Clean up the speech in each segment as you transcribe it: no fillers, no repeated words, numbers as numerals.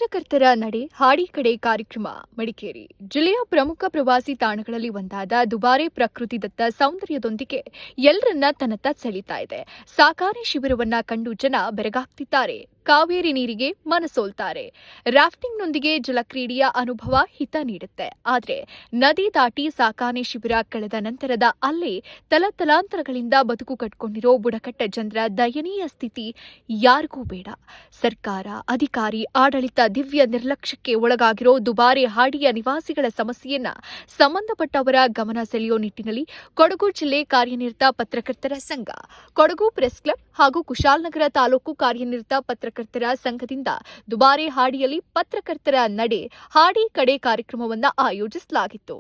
ಪತ್ರಕರ್ತರ ನಡೆ ಹಾಡಿ ಕಡೆ ಕಾರ್ಯಕ್ರಮ ಮಡಿಕೇರಿ ಜಿಲ್ಲೆಯ ಪ್ರಮುಖ ಪ್ರವಾಸಿ ತಾಣಗಳಲ್ಲಿ ಒಂದಾದ ದುಬಾರೆ ಪ್ರಕೃತಿದತ್ತ ಸೌಂದರ್ಯದೊಂದಿಗೆ ಎಲ್ಲರನ್ನ ತನ್ನತ್ತ ಸೆಳೀತಾ ಇದೆ. ಸಾಕಾನೆ ಶಿಬಿರವನ್ನ ಕಂಡು ಜನ ಬೆರಗಾಗ್ತಿದ್ದಾರೆ. ಕಾವೇರಿ ನೀರಿಗೆ ಮನಸೋಲ್ತಾರೆ. ರಾಫ್ಟಿಂಗ್ನೊಂದಿಗೆ ಜಲಕ್ರೀಡೆಯ ಅನುಭವ ಹಿತ ನೀಡುತ್ತೆ. ಆದರೆ ನದಿ ದಾಟಿ ಸಾಕಾನೆ ಶಿಬಿರ ಕಳೆದ ನಂತರದ ಅಲ್ಲೇ ತಲತಲಾಂತರಗಳಿಂದ ಬದುಕು ಕಟ್ಕೊಂಡಿರೋ ಬುಡಕಟ್ಟ ಜನರ ದಯನೀಯ ಸ್ಥಿತಿ ಯಾರಿಗೂ ಬೇಡ. ಸರ್ಕಾರ, ಅಧಿಕಾರಿ, ಆಡಳಿತ ದಿವ್ಯ ನಿರ್ಲಕ್ಷ್ಯಕ್ಕೆ ಒಳಗಾಗಿರೋ ದುಬಾರೆ ಹಾಡಿಯ ನಿವಾಸಿಗಳ ಸಮಸ್ಯೆಯನ್ನ ಸಂಬಂಧಪಟ್ಟವರ ಗಮನ ಸೆಳೆಯೋ ನಿಟ್ಟಿನಲ್ಲಿ ಕೊಡಗು ಜಿಲ್ಲೆ ಕಾರ್ಯನಿರತ ಪತ್ರಕರ್ತರ ಸಂಘ, ಕೊಡಗು ಪ್ರೆಸ್ ಕ್ಲಬ್ ಹಾಗೂ ಕುಶಾಲನಗರ ತಾಲೂಕು ಕಾರ್ಯನಿರತ ಪತ್ರಕರ್ತರ ಸಂಘದಿಂದ ದುಬಾರೆ ಹಾಡಿಯಲ್ಲಿ ಪತ್ರಕರ್ತರ ನಡೆ ಹಾಡಿ ಕಡೆ ಕಾರ್ಯಕ್ರಮವನ್ನು ಆಯೋಜಿಸಲಾಗಿತ್ತು.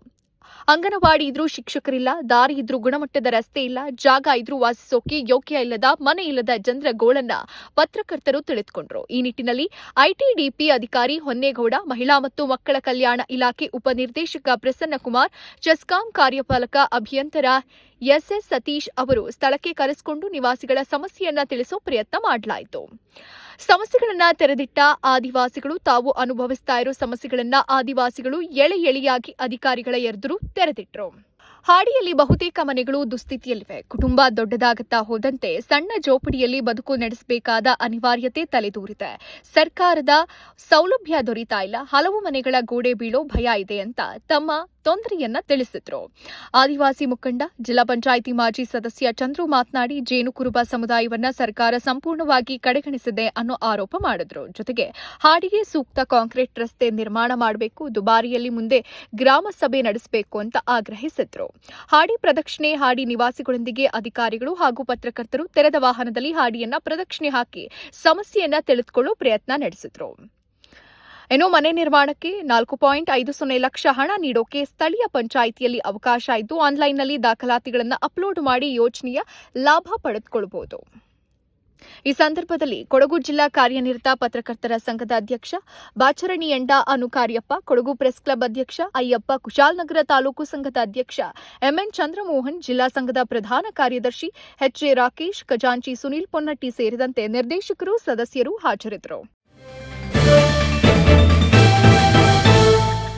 ಅಂಗನವಾಡಿ ಇದ್ರೂ ಶಿಕ್ಷಕರಿಲ್ಲ, ದಾರಿ ಇದ್ರೂ ಗುಣಮಟ್ಟದ ರಸ್ತೆ ಇಲ್ಲ, ಜಾಗ ಇದ್ರೂ ವಾಸಿಸೋಕೆ ಯೋಗ್ಯ ಇಲ್ಲದ, ಮನೆ ಇಲ್ಲದ ಜನರ ಗೋಳನ್ನ ಪತ್ರಕರ್ತರು ತಿಳಿದುಕೊಂಡ್ರು. ಈ ನಿಟ್ಟಿನಲ್ಲಿ ಐಟಿಡಿಪಿ ಅಧಿಕಾರಿ ಹೊನ್ನೇಗೌಡ, ಮಹಿಳಾ ಮತ್ತು ಮಕ್ಕಳ ಕಲ್ಯಾಣ ಇಲಾಖೆ ಉಪನಿರ್ದೇಶಕ ಪ್ರಸನ್ನಕುಮಾರ್, ಚೆಸ್ಕಾಂ ಕಾರ್ಯಪಾಲಕ ಅಭಿಯಂತರ ಎಸ್ಎಸ್ ಸತೀಶ್ ಅವರು ಸ್ಥಳಕ್ಕೆ ಕರೆಸಿಕೊಂಡು ನಿವಾಸಿಗಳ ಸಮಸ್ಯೆಯನ್ನ ತಿಳಿಸೋ ಪ್ರಯತ್ನ ಮಾಡಲಾಯಿತು. ಸಮಸ್ಯೆಗಳನ್ನ ತೆರೆದಿಟ್ಟ ಆದಿವಾಸಿಗಳು ತಾವು ಅನುಭವಿಸ್ತಾ ಇರೋ ಸಮಸ್ಯೆಗಳನ್ನ ಆದಿವಾಸಿಗಳು ಎಳೆಯಾಗಿ ಅಧಿಕಾರಿಗಳ ಎದುರು ತೆರೆದಿಟ್ರು. ಹಾಡಿಯಲ್ಲಿ ಬಹುತೇಕ ಮನೆಗಳು ದುಸ್ಥಿತಿಯಲ್ಲಿವೆ. ಕುಟುಂಬ ದೊಡ್ಡದಾಗುತ್ತಾ ಹೋದಂತೆ ಸಣ್ಣ ಜೋಪಡಿಯಲ್ಲಿ ಬದುಕು ನಡೆಸಬೇಕಾದ ಅನಿವಾರ್ಯತೆ ತಲೆದೂರಿದೆ. ಸರ್ಕಾರದ ಸೌಲಭ್ಯ ದೊರೀತಾ ಇಲ್ಲ, ಹಲವು ಮನೆಗಳ ಗೋಡೆ ಬೀಳೋ ಭಯ ಇದೆ ಅಂತ ತಮ್ಮ ತೊಂದರೆಯನ್ನ ತಿಳಿಸಿದ್ರು. ಆದಿವಾಸಿ ಮುಖಂಡ, ಜಿಲ್ಲಾ ಪಂಚಾಯಿತಿ ಮಾಜಿ ಸದಸ್ಯ ಚಂದ್ರು ಮಾತನಾಡಿ, ಜೇನು ಕುರುಬ ಸಮುದಾಯವನ್ನ ಸರ್ಕಾರ ಸಂಪೂರ್ಣವಾಗಿ ಕಡೆಗಣಿಸಿದೆ ಅನ್ನೋ ಆರೋಪ ಮಾಡಿದ್ರು. ಜೊತೆಗೆ ಹಾಡಿಗೆ ಸೂಕ್ತ ಕಾಂಕ್ರೀಟ್ ರಸ್ತೆ ನಿರ್ಮಾಣ ಮಾಡಬೇಕು, ದುಬಾರಿಯಲ್ಲಿ ಮುಂದೆ ಗ್ರಾಮ ಸಭೆ ನಡೆಸಬೇಕು ಅಂತ ಆಗ್ರಹಿಸಿದ್ರು. ಹಾಡಿ ಪ್ರದಕ್ಷಿಣೆ ಹಾಡಿ ನಿವಾಸಿಗಳೊಂದಿಗೆ ಅಧಿಕಾರಿಗಳು ಹಾಗೂ ಪತ್ರಕರ್ತರು ತೆರೆದ ವಾಹನದಲ್ಲಿ ಹಾಡಿಯನ್ನ ಪ್ರದಕ್ಷಿಣೆ ಹಾಕಿ ಸಮಸ್ಯೆಯನ್ನ ತಿಳಿದುಕೊಳ್ಳೋ ಪ್ರಯತ್ನ ನಡೆಸಿದ್ರು. ಇನ್ನು ಮನೆ ನಿರ್ಮಾಣಕ್ಕೆ 4.50 ಲಕ್ಷ ಹಣ ನೀಡೋಕೆ ಸ್ಥಳೀಯ ಪಂಚಾಯಿತಿಯಲ್ಲಿ ಅವಕಾಶ ಇದ್ದು ಆನ್ಲೈನ್ನಲ್ಲಿ ದಾಖಲಾತಿಗಳನ್ನು ಅಪ್ಲೋಡ್ ಮಾಡಿ ಯೋಜನೆಯ ಲಾಭ ಪಡೆದುಕೊಳ್ಳಬಹುದು. ಈ ಸಂದರ್ಭದಲ್ಲಿ ಕೊಡಗು ಜಿಲ್ಲಾ ಕಾರ್ಯನಿರತ ಪತ್ರಕರ್ತರ ಸಂಘದ ಅಧ್ಯಕ್ಷ ಬಾಚರಣಿಯಂಡ ಅನುಕಾರ್ಯಪ್ಪ, ಕೊಡಗು ಪ್ರೆಸ್ ಕ್ಲಬ್ ಅಧ್ಯಕ್ಷ ಅಯ್ಯಪ್ಪ, ಕುಶಾಲನಗರ ತಾಲೂಕು ಸಂಘದ ಅಧ್ಯಕ್ಷ ಎಂಎನ್ ಚಂದ್ರಮೋಹನ್, ಜಿಲ್ಲಾ ಸಂಘದ ಪ್ರಧಾನ ಕಾರ್ಯದರ್ಶಿ ಎಚ್ಎ ರಾಕೇಶ್, ಖಜಾಂಚಿ ಸುನೀಲ್ ಪೊನ್ನಟ್ಟಿ ಸೇರಿದಂತೆ ನಿರ್ದೇಶಕರು, ಸದಸ್ಯರು ಹಾಜರಿದ್ದರು.